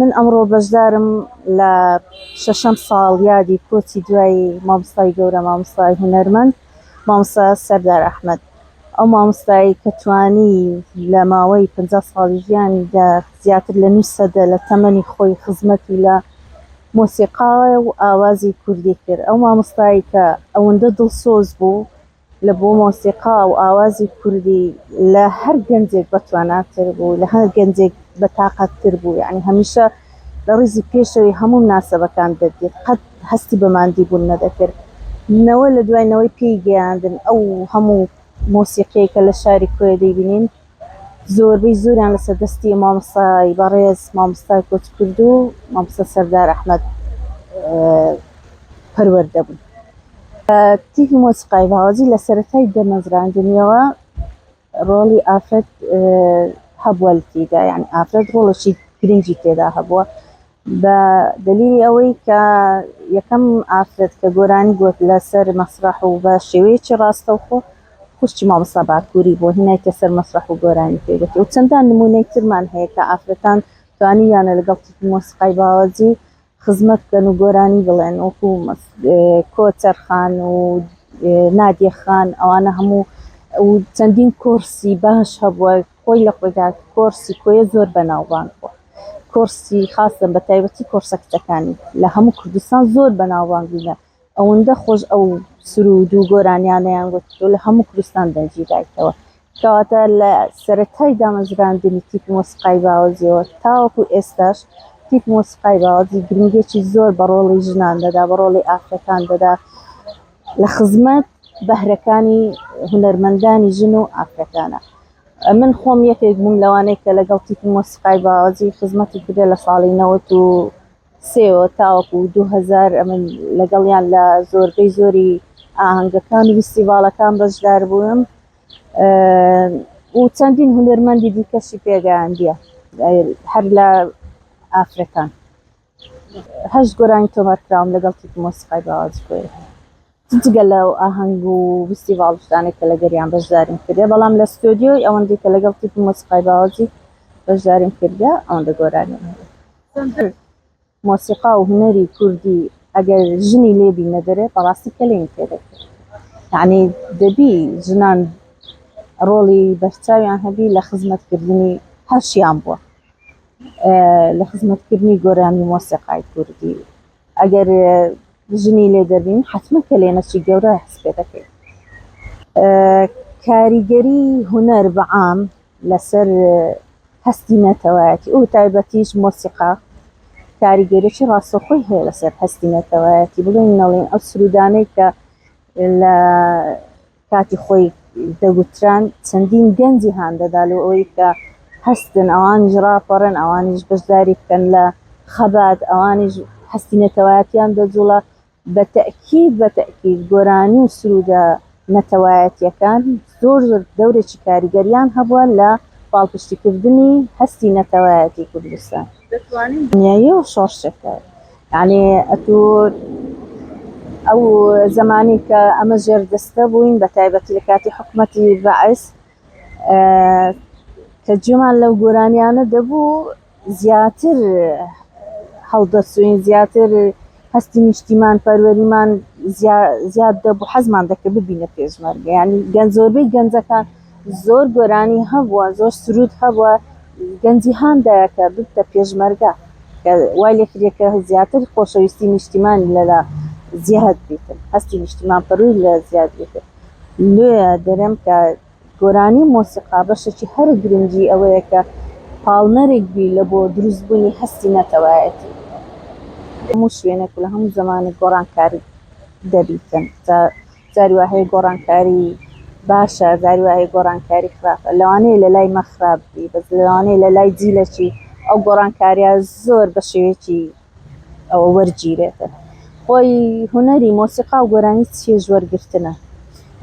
من ئەمڕۆ بەشدارم لە 6ەم ساڵ یادی کۆچی دوای مامۆستای گەورە مامۆستای هونەرمەند مامۆستا سەردار ئەحمەد. ئەو مامۆستایی کە توانی لە ماوەی 50 ساڵی ژیانیدا زیاتر لە نوو سەدە لە تەمەنی خۆی خزمەتی لە مۆسیقای و ئاوازی کوردی کرد. ئەو مامۆستایی کە ئەوەندە دڵسۆز بوو لە بۆ مۆسیقا و ئاوازی کوردی لە هەر گەنجێک بەتواناتر بوو، لە هەر گەنجێک بەتاقەتتر بوو. یعنی هەمیشە لە ڕیزی پێشەوەی هەموو مناسەبەکان دەدێت، قەت هەستی بە ماندی بوون نەدەکرد. نەوە لە دوای پێی گەیاندن ئەو هەموو مۆسیقەیەکە لە شاری کوێ دەیبینین زۆربەی زۆریان لەسەر دەستی مامۆستای بەڕێز مامۆستای کۆچ کرد و مامۆستا سەردار ئەحمەد پەروەردە بوون. تیپی مۆسیقای باوەزی لە سەرەتای دەمەزراندنیەوە ڕۆڵی ئافرەت هەبووە تێدا، یعنی ئافرەت ڕۆڵێکی گرنگی تێدا هەبووە بە دلیلی ئەوەی کە یەکەم ئافرەت کە گۆرانی گوت لەسەر مەسرەح و بە شێوەیەکی ڕاستەوخۆ خوشتی مامۆستا باکووری بۆ هینایکە سەر مەسرەح و گۆرانی پێدەکرێت. و چەندان نمونەی ترمان هەیە کە ئافرەتان توانییانە لەگەڵ تیپی مۆسیقای باوەزی خزمەت بکەن و گۆرانی بڵێن، وەکو کۆچەر خان و نادیە خان. ئەوانە هەموو چەندین کۆرسی باش هەبووە، خۆی لە خۆیدا کۆرسی کۆیە زۆر بەناوبانگ بووە، کۆرسی خاصن بە تایبەتی کۆرسە کچەکانی لە هەموو کوردستان زۆر بەناوبانگ بوونە. ئەوەندە خۆش ئەو سرود و گۆرانیانەیان گوتووە لە هەموو کوردستان دەنجیرایەوە. کەواتە لە سەرەتای دامەزراندنی تیپی مۆسیقای باوەزیەوە تاوەکو ئێستاش تیپی مۆسیقای باوەزی گرنگێکی زۆر بە ڕۆڵی ژنان دەدا، بە ڕۆڵی ئافرەتان دەدا لە خزمەت بەهرەکانی هونەرمەندانی ژن و ئافرەتانە. من خۆم یەکێک بووم لەوانەی کە لەگەڵ تیپی مۆسیقای باوەزی خزمەتی کردە لە ساڵی 93ەوە تاوەکو 2000 ئەمن لەگەڵیان لە زۆربەی زۆری ئاهەنگەکان و فیستیڤاڵەکان بەشدار بووم و چەندین هونەرمەندی دیکەشی پێگەیاندیە هەر لە ئافرەتان. 8 گۆرانی تۆمارکراوم لەگەڵ تیپی مۆسیقای باوەزی کوێ جگە لەو ئاهەنگ و فیستیڤاڵ شتانێک کە لەگەریان بەشداریم کردێ، بەڵام لە ستۆدیۆی ئەوەندەی کە لەگەڵ تیپی مۆسیقای باوەزی بەشداریم کردە ئەوەندە گۆرانی مۆسیقا و هونەری کوردی ئەگەر ژنی لێبینە دەرێ بەڕاستی کەلێمی پێدەکرد. یعنی دەبی ژنان ڕۆڵی بەرچاویان هەبی لە خزمەتکردنی هەرشیان بووە، لە خزمەتکردنی گۆرانی مۆسیقای کوردی. ئەگەر ژنی لێ دەبین حتمما کەلێنەکی گەورە هەست پێ دەکەیت. کاریگەری هونەر بەعام لەسەر هەستی نەتەوایەتی و تایبەتیش مۆسیقا کاریگەریی ڕاستەوخۆی هەیە لەسەر هەستی نەتەوایەتی. بڵێنەوەڵێن ئەو سرودانەی کە لە کاتی خۆی دەگوتران چەندین گەنجی هاندەدا لە ئەوەی کە هەستن، ئەوانیش ڕاپەڕن، ئەوانیش بەشداری بکەن لە خەبات، ئەوانیش هەستی نەتەوایەتیان دەجوڵە. بە تەئکید گۆرانی و سرودە نەتەوایەتیەکان زۆر دەورێکی کاریگەریان هەبووە لە باڵپشتیکردنی هەستی نەتەوایەتی کوردستان. دنیاییەوە شۆڕشەکە، یعنی ئەتوو ئەو زەمانی کە ئەمە ژێردەستە بووین بە تایبەتی لە کاتی حکومەتی بەعس کە گوێمان لەو گۆرانیانە دەبوو زیاتر هەڵدەچووین، زیاتر هەستی نیشتیمان پەروەریمان زیاد دەبوو، حەزمان دەکرد ببینە پێشمەرگە. یعنی زۆربەی گەنجەکان زۆر گۆرانی هەبووە، زۆر سرود هەبووە، گەنجی هاندایە کە ببتە پێشمەرگە کە وای لێکرێکە زیاتر خۆشەویستی نیشتیمانی لەلا زیاد بیتن، هەستی نیشتیمان پەروەری لە زیاد بیتن. لێە دەرێم کە گۆرانی مۆسیقا بەشێکی هەر گرنگی ئەوەیە کە پاڵنەرێک بی لە بۆ دروستبوونی هەستی نەتەوایەتی. هەموو شوێنێک لە هەموو زمانێک گۆڕانکاری دەبیتن، جاری وهەیە گۆڕانکاری باشە، جاری وهەیە گۆڕانکاری خراپە. لەوانەیە لە لای مەخراپ بی، بەس لەوانەیە لە لای جیلەکی ئەو گۆڕانکاریە زۆر بە شێوەیەکی ئەوە وەرگیرێتن. خۆی هونەری مۆسیقا و گۆرانی چێژ وەرگرتنە.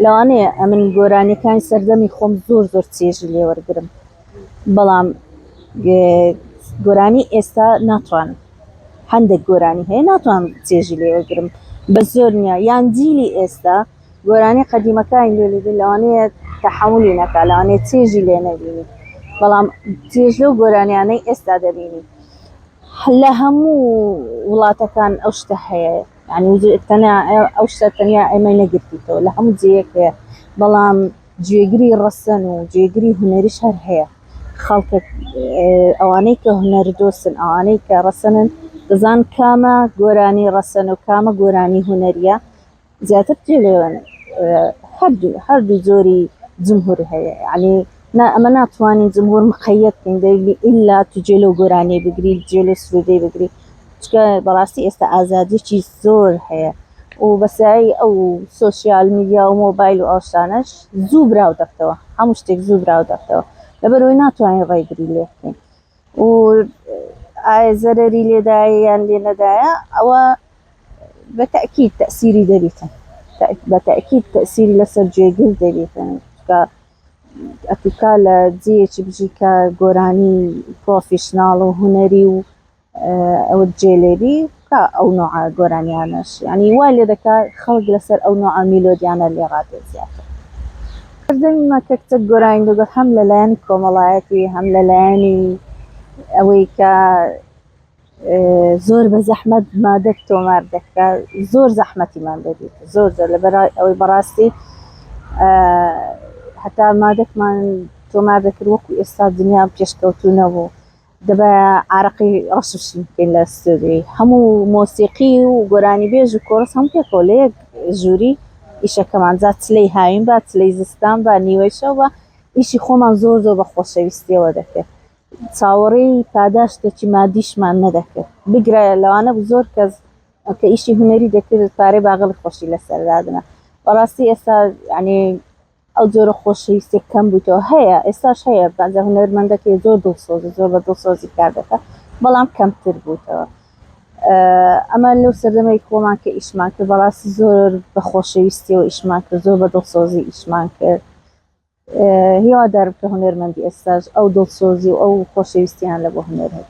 لەوانەیە ئەمن گۆرانیەکانی سەردەمی خۆم زۆر چێژی لێ وەرگرم، بەڵام گۆرانی ئێستا ناتوانم. هەندێک گۆرانی هەیە ناتوانم چێژی لێ وەرگرم بە زۆر نییە، یان جیلی ئێستا گۆرانی قەدیمەکانی لێ لەوانەیە تەحەمولی نەکا، لەوانەیە چێژی لێ نەبینی، بەڵام چێژ لەو گۆرانیانەی ئێستا دەبینی. لە هەموو وڵاتەکان ئەو شتە هەیە، یعنی ئەو شتە تەنیا ئێمە نەگرتیتەوە، لە هەموو جێیەک هەیە، بەڵام گوێگری ڕەسەن و گوێگری هونەریش هەر هەیە. خەڵکە ئەوانەی کە هونەردۆسن، ئەوانەی کە ڕەسەنن، دەزان کامە گۆرانی ڕەسەن و کامە گۆرانی هونەریە زیاتر جێلێوەن. هەردوو جۆری جمهور هەیە، یعنی ئەمە ناتوانین جمهور مقەیەد بکەین دەیلی ئیلا تو جێلە و گۆرانی بگری، جێلە سرودەی بگری، چکە بەڕاستی ئێستا ئازادیی زۆر هەیە و بەسایی ئەو سۆسیال میدیا و مۆبایل و ئەو شتانەش زوو براو دەکەوە، هەموو شتێک زوو براو دەکەوە، لەبەرەوەی ناتوانین ڕێگری لێ بکەین. و ئایا زەرەری لێدایە یان لێ نەدایە، ئەوە بەتەئکید تەئسیری دەبێتن، بەتەئکید تەئسیری لەسەر گوێگر دەبێتن، چکە ئەتوکا لە جێیەکی بژیکە گۆرانی پرۆفیشناڵ و هونەری و ئەوە جێلێبی کا ئەو نوعە گۆرانیانەش، یعنی وای لێ دەکا خەڵک لەسەر ئەو نوعە میلۆدیانە لێ ڕادێ زیاتر. کردنمە کە کچە گۆرانی دەگەت هەم لەلایەن کۆمەڵایەتی، هەم لەلایەنی ئەوەی کە زۆر بە زەحمەت مادەک تۆمار دەکا، زۆر زەحمەتیمان دەبێت، زۆر لەبەر ئەوەی بەڕاستی هەتا مادەکمان تۆمار دەکرد وەکو ئێستا دنیا پێشکەوتوو نەبوو، دەبە عارەقی ڕەشوشی بکەین لە ستۆدیۆی هەموو مۆسیقی و گۆرانی بێژ و کۆرس هەموو پێکەوە لە یەک ژووری ئیشەکەمان، جا چلەی هاوین بە، چلەی زستان بە، نیوەی شەو بە، ئیشی خۆمان زۆر بە خۆشەویستیەوە دەکرد، چاوەڕێی پاداشتێکی مادیشمان نەدەکرد. بگرە لەوانە زۆر کەس کە ئیشی هونەری دەکرد پارەی باغڵی خۆشی لەسەردادنە. بەڕاستی ئێستا یعنی ئەو جۆرە خۆشەویستی کەم بوویتەوە، هەیە ئێستاش هەیە، بەزە هونەرمەندەکەی زۆر دڵسۆزی، زۆر بە دڵسۆزی کار دەکات، بەڵام کەمتر بووتەوە. ئەمە لەو سەردەمەی خۆمان کە ئیشمان کرد، بەڕاستی زۆر بە خۆشەویستیەوە ئیشمان کرد، زۆر بە دڵسۆزی ئیشمان کرد. هیوادارم کە هونەرمەندی ئێستاش ئەو دڵسۆزی و ئەو خۆشەویستیان لە بۆ هونەر هەیە.